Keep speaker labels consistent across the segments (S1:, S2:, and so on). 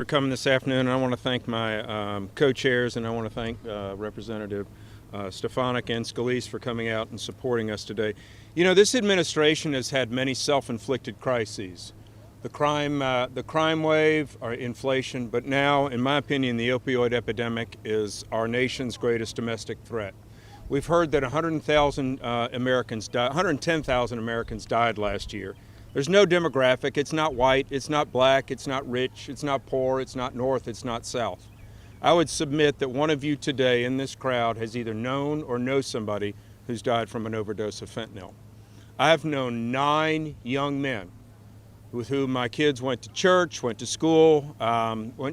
S1: For coming this afternoon. I want to thank my co-chairs, and I want to thank Representative Stefanik and Scalise for coming out and supporting us today. You know, this administration has had many self-inflicted crises. The crime wave, our inflation, but now, in my opinion, the opioid epidemic is our nation's greatest domestic threat. We've heard that 110,000 Americans died last year. There's no demographic. It's not white, it's not black, it's not rich, it's not poor, it's not north, it's not south. I would submit that one of you today in this crowd has either known or knows somebody who's died from an overdose of fentanyl. I've known 9 young men with whom my kids went to church, went to school,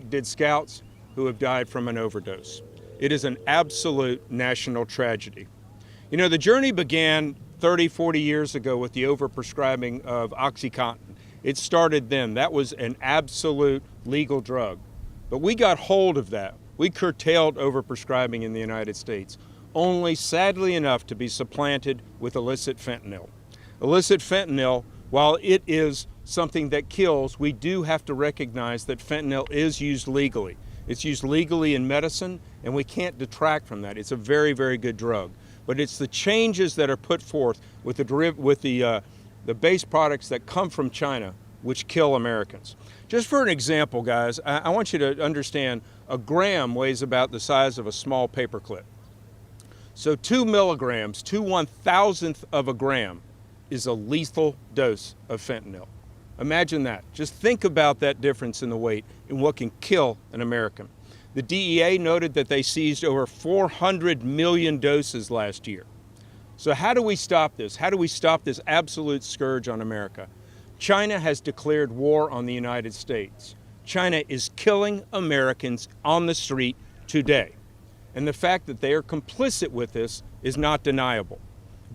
S1: did scouts, who have died from an overdose. It is an absolute national tragedy. You know, the journey began 30, 40 years ago with the overprescribing of OxyContin. It started then. That was an absolute legal drug. But we got hold of that. We curtailed overprescribing in the United States, only sadly enough to be supplanted with illicit fentanyl. Illicit fentanyl, while it is something that kills, we do have to recognize that fentanyl is used legally. It's used legally in medicine, and we can't detract from that. It's a very, very good drug. But it's the changes that are put forth with the base products that come from China which kill Americans. Just for an example, guys, I want you to understand a gram weighs about the size of a small paperclip. So 2 milligrams, 2/1000th of a gram, is a lethal dose of fentanyl. Imagine that. Just think about that difference in the weight and what can kill an American. The DEA noted that they seized over 400 million doses last year. So how do we stop this? How do we stop this absolute scourge on America? China has declared war on the United States. China is killing Americans on the street today. And the fact that they are complicit with this is not deniable.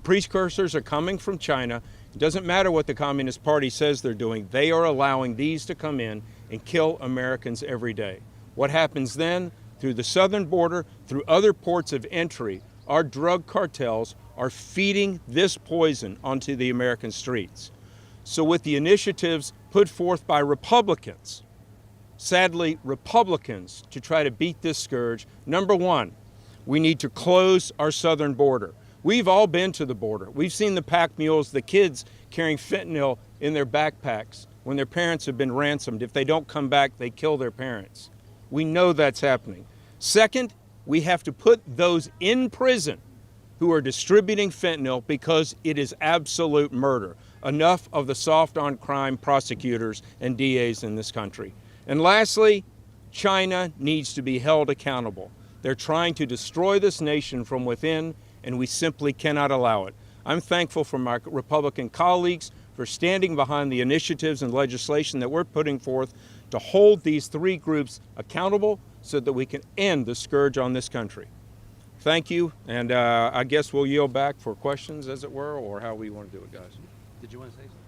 S1: Precursors are coming from China. It doesn't matter what the Communist Party says they're doing. They are allowing these to come in and kill Americans every day. What happens then? Through the southern border, through other ports of entry, our drug cartels are feeding this poison onto the American streets. So with the initiatives put forth by Republicans, sadly Republicans, to try to beat this scourge, number one, we need to close our southern border. We've all been to the border. We've seen the pack mules, the kids carrying fentanyl in their backpacks when their parents have been ransomed. If they don't come back, they kill their parents. We know that's happening. Second, we have to put those in prison who are distributing fentanyl because it is absolute murder. Enough of the soft on crime prosecutors and DAs in this country. And lastly, China needs to be held accountable. They're trying to destroy this nation from within, and we simply cannot allow it. I'm thankful for my Republican colleagues for standing behind the initiatives and legislation that we're putting forth to hold these 3 groups accountable so that we can end the scourge on this country. Thank you, and I guess we'll yield back for questions, as it were, or how we want to do it, guys.
S2: Did you want to say something?